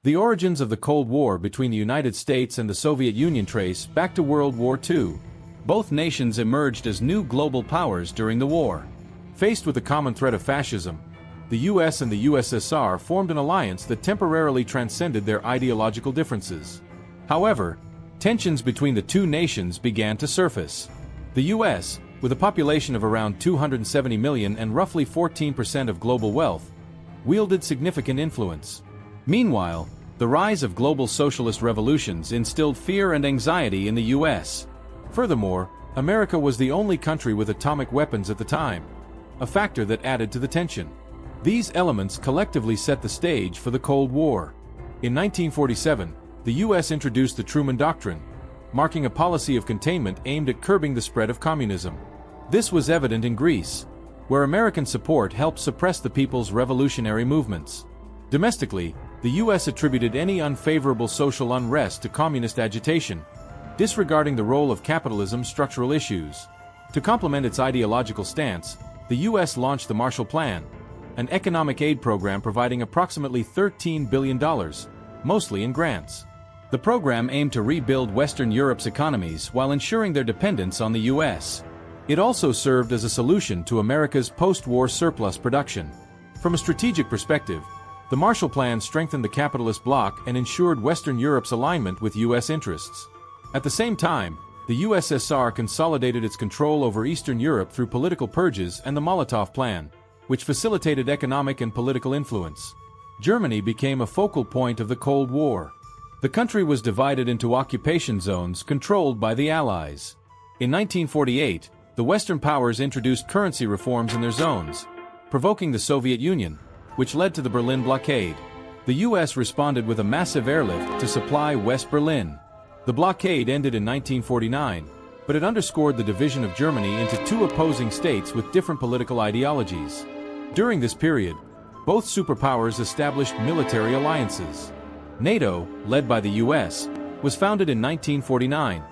The origins of the Cold War between the United States and the Soviet Union trace back to World War II. Both nations emerged as new global powers during the war. Faced with the common threat of fascism, the US and the USSR formed an alliance that temporarily transcended their ideological differences. However, tensions between the two nations began to surface. The US, with a population of around 270 million and roughly 14% of global wealth, wielded significant influence. Meanwhile, the rise of global socialist revolutions instilled fear and anxiety in the US. Furthermore, America was the only country with atomic weapons at the time, a factor that added to the tension. These elements collectively set the stage for the Cold War. In 1947, the US introduced the Truman Doctrine, marking a policy of containment aimed at curbing the spread of communism. This was evident in Greece, where American support helped suppress the people's revolutionary movements. Domestically, the US attributed any unfavorable social unrest to communist agitation, disregarding the role of capitalism's structural issues. To complement its ideological stance, the US launched the Marshall Plan, an economic aid program providing approximately $13 billion, mostly in grants. The program aimed to rebuild Western Europe's economies while ensuring their dependence on the US. It also served as a solution to America's post-war surplus production. From a strategic perspective, the Marshall Plan strengthened the capitalist bloc and ensured Western Europe's alignment with US interests. At the same time, the USSR consolidated its control over Eastern Europe through political purges and the Molotov Plan, which facilitated economic and political influence. Germany became a focal point of the Cold War. The country was divided into occupation zones controlled by the Allies. In 1948, the Western powers introduced currency reforms in their zones, provoking the Soviet Union, which led to the Berlin blockade. The US responded with a massive airlift to supply West Berlin. The blockade ended in 1949, but it underscored the division of Germany into two opposing states with different political ideologies. During this period, both superpowers established military alliances. NATO, led by the US, was founded in 1949,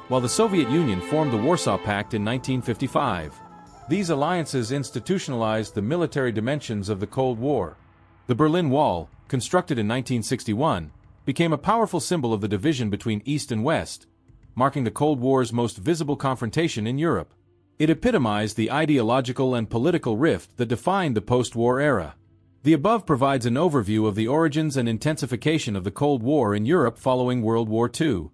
while the Soviet Union formed the Warsaw Pact in 1955. These alliances institutionalized the military dimensions of the Cold War. The Berlin Wall, constructed in 1961, became a powerful symbol of the division between East and West, marking the Cold War's most visible confrontation in Europe. It epitomized the ideological and political rift that defined the post-war era. The above provides an overview of the origins and intensification of the Cold War in Europe following World War II.